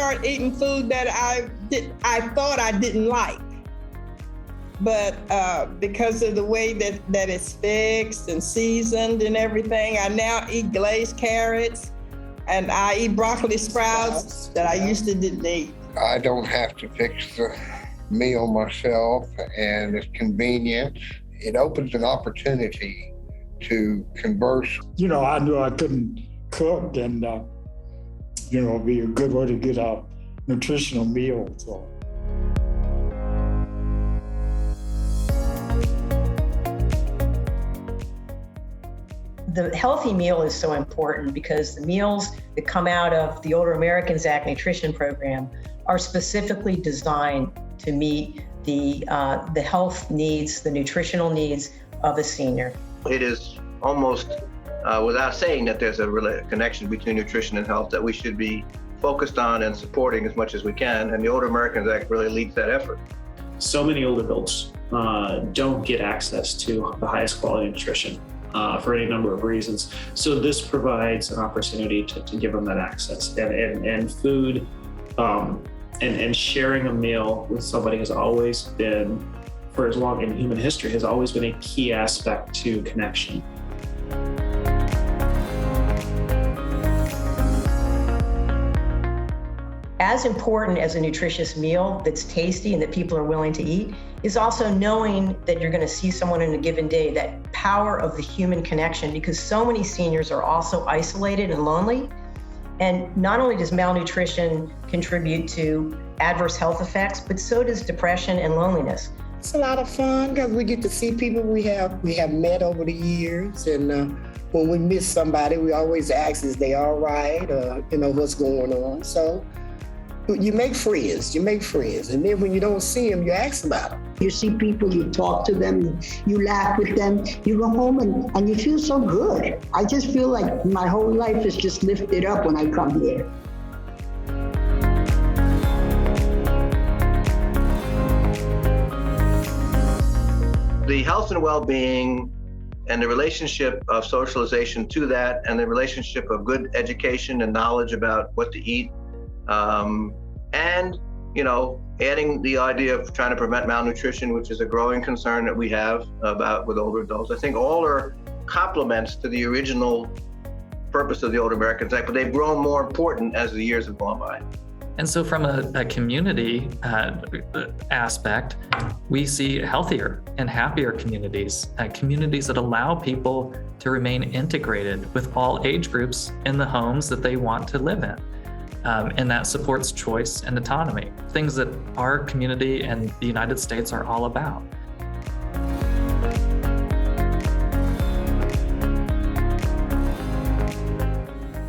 start eating food that I thought I didn't like. But because of the way that it's fixed and seasoned and everything, I now eat glazed carrots and I eat broccoli sprouts that I used to didn't eat. I don't have to fix the meal myself, and it's convenient. It opens an opportunity to converse. I knew I couldn't cook, and it'd be a good way to get a nutritional meal. So. The healthy meal is so important because the meals that come out of the Older Americans Act nutrition program are specifically designed to meet the health needs, the nutritional needs of a senior. It is almost without saying that there's a connection between nutrition and health that we should be focused on and supporting as much as we can, and the Older Americans Act really leads that effort. So many older adults don't get access to the highest quality nutrition for any number of reasons. So this provides an opportunity to give them that access. And food and sharing a meal with somebody has always been, for as long in human history, has always been a key aspect to connection. As important as a nutritious meal that's tasty and that people are willing to eat is also knowing that you're going to see someone in a given day, that power of the human connection, because so many seniors are also isolated and lonely. And not only does malnutrition contribute to adverse health effects, but so does depression and loneliness. It's a lot of fun because we get to see people we have met over the years, and when we miss somebody, we always ask, is they all right, or what's going on. So you make friends, and then when you don't see them, you ask about them. You see people, you talk to them, you laugh with them, you go home and you feel so good. I just feel like my whole life is just lifted up when I come here. The health and well-being and the relationship of socialization to that, and the relationship of good education and knowledge about what to eat, and adding the idea of trying to prevent malnutrition, which is a growing concern that we have with older adults. I think all are complements to the original purpose of the Older Americans Act, but they've grown more important as the years have gone by. And so from a community aspect, we see healthier and happier communities, communities that allow people to remain integrated with all age groups in the homes that they want to live in. And that supports choice and autonomy, things that our community and the United States are all about.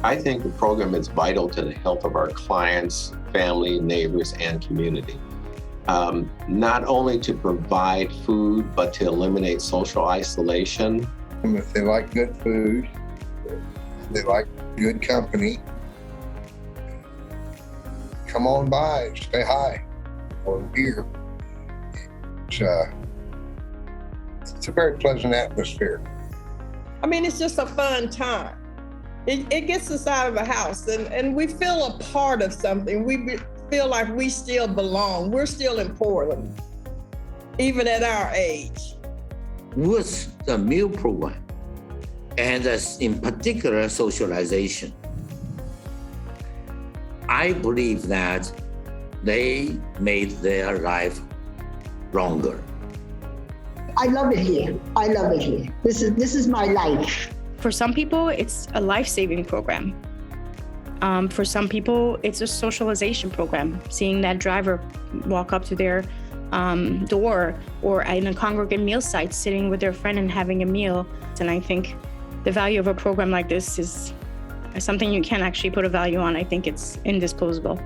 I think the program is vital to the health of our clients, family, neighbors, and community. Not only to provide food, but to eliminate social isolation. If they like good food, they like good company, come on by, say hi, or here. It's a very pleasant atmosphere. I mean, it's just a fun time. It gets us out of the house, and we feel a part of something. We feel like we still belong. We're still in Portland, even at our age. With the meal program, and in particular socialization, I believe that they made their life longer. I love it here. This is my life. For some people, it's a life-saving program. For some people, it's a socialization program, seeing that driver walk up to their door, or in a congregate meal site, sitting with their friend and having a meal. And I think the value of a program like this is something you can't actually put a value on. I think it's indisposable.